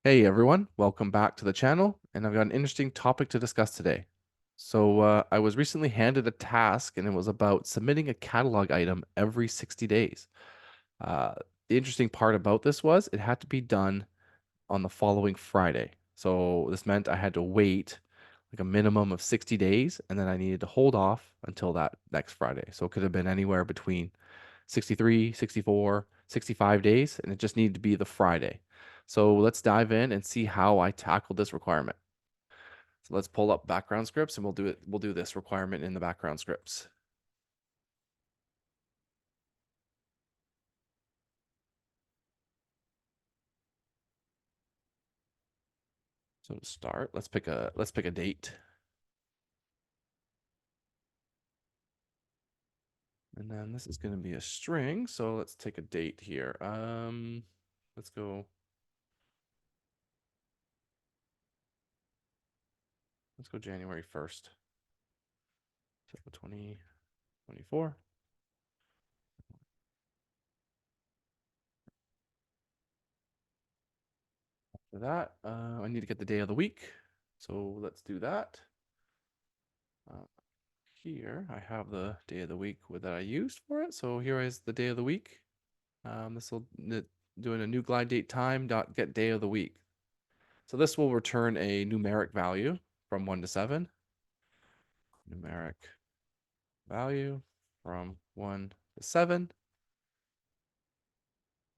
Hey everyone, welcome back to the channel, and I've got an interesting topic to discuss today. I was recently handed a task, and it was about submitting a catalog item every 60 days. Uh, the interesting part about this was it had to be done on the following Friday. So this meant I had to wait like a minimum of 60 days, and then I needed to hold off until that next Friday. So it could have been anywhere between 63, 64, 65 days, and it just needed to be the Friday. So let's dive in and see how I tackled this requirement. So let's pull up background scripts and we'll do this requirement in the background scripts. So to start, let's pick a date. And then this is going to be a string, so let's take a date here. Let's go January 1st. So 2024. For that, I need to get the day of the week. So let's do that. Uh, Here I have the day of the week that I used for it. So here is the day of the week. This will doing a new glide date time dot get day of the week. So this will return a numeric value from 1 to 7. Numeric value from 1 to 7.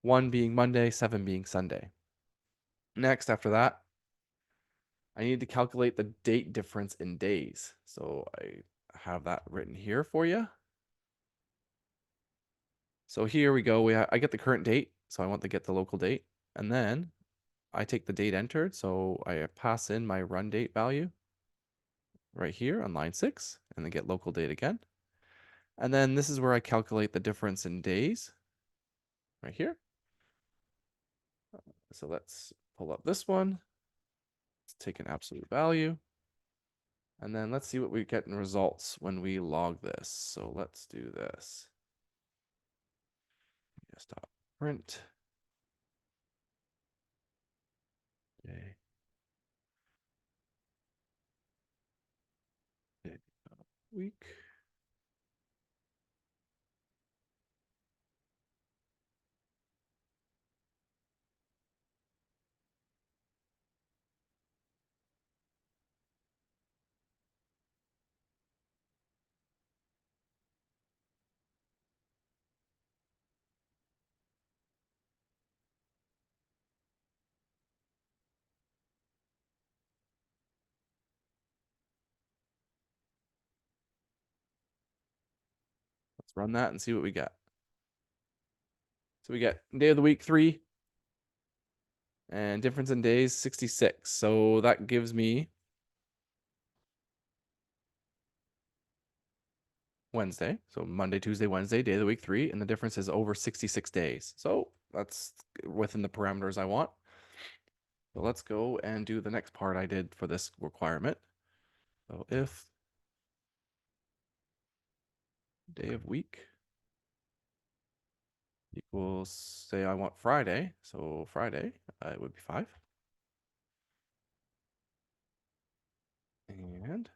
1 being Monday, 7 being Sunday. Next, after that, I need to calculate the date difference in days. So I have that written here for you. So here we go. I get the current date. So I want to get the local date. And then I take the date entered. So I pass in my run date value right here on line 6 and then get local date again. And then this is where I calculate the difference in days right here. So let's pull up this one. Let's take an absolute value. And then let's see what we get in results when we log this. So let's do this. Stop print. Day. Day. Week. Let's run that and see what we get. So we get day of the week 3 and difference in days 66. So that gives me Wednesday. So Monday, Tuesday, Wednesday, day of the week 3, and the difference is over 66 days. So that's within the parameters I want. So let's go and do the next part I did for this requirement. So if day of week equals, say I want Friday. So Friday, it would be 5. And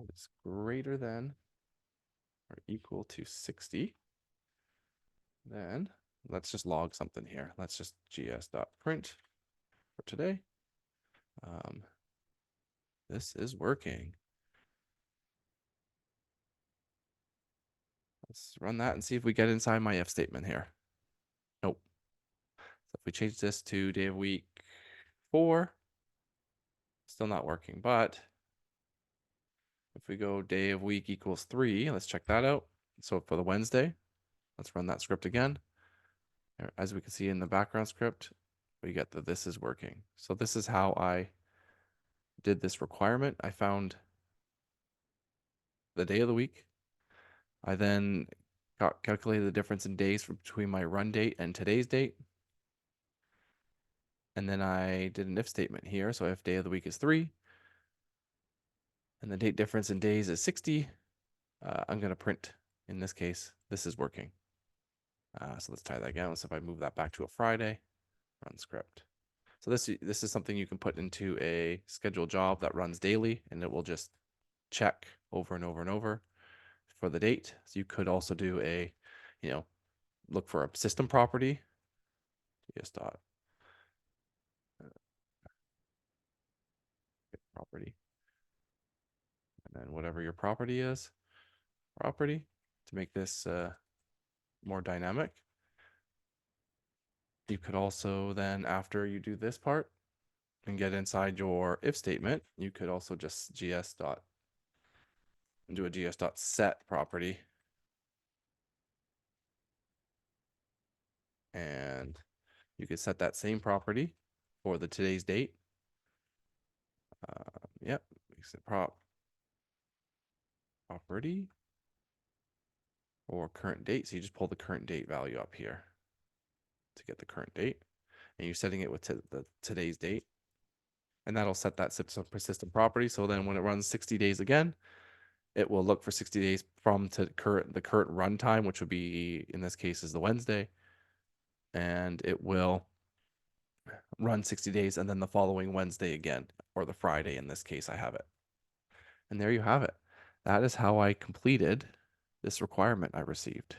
it's greater than or equal to 60. Then let's just log something here. Let's just gs.print for today. This is working. Let's run that and see if we get inside my if statement here. Nope. So if we change this to day of week 4, still not working. But if we go day of week equals 3, let's check that out. So for the Wednesday, let's run that script again. As we can see in the background script, we get that this is working. So this is how I did this requirement. I found the day of the week. I then calculated the difference in days between my run date and today's date. And then I did an if statement here. So if day of the week is 3 and the date difference in days is 60, I'm going to print, in this case, this is working. So let's try that again. Let's see if I move that back to a Friday. run script. So this is something you can put into a scheduled job that runs daily, and it will just check over and over and over for the date. So you could also do a, look for a system property, ts dot property, and then whatever your property is, property, to make this more dynamic. You could also then, after you do this part and get inside your if statement, you could also just do a gs.set property. And you could set that same property for the today's date. Yep, property or current date. So you just pull the current date value up here to get the current date, and you're setting it with the today's date, and that'll set that persistent property. So then when it runs 60 days again, it will look for 60 days from the current runtime, which would be, in this case, is the Wednesday, and it will run 60 days and then the following Wednesday again, or the Friday in this case I have it. And there you have it. That is how I completed this requirement I received.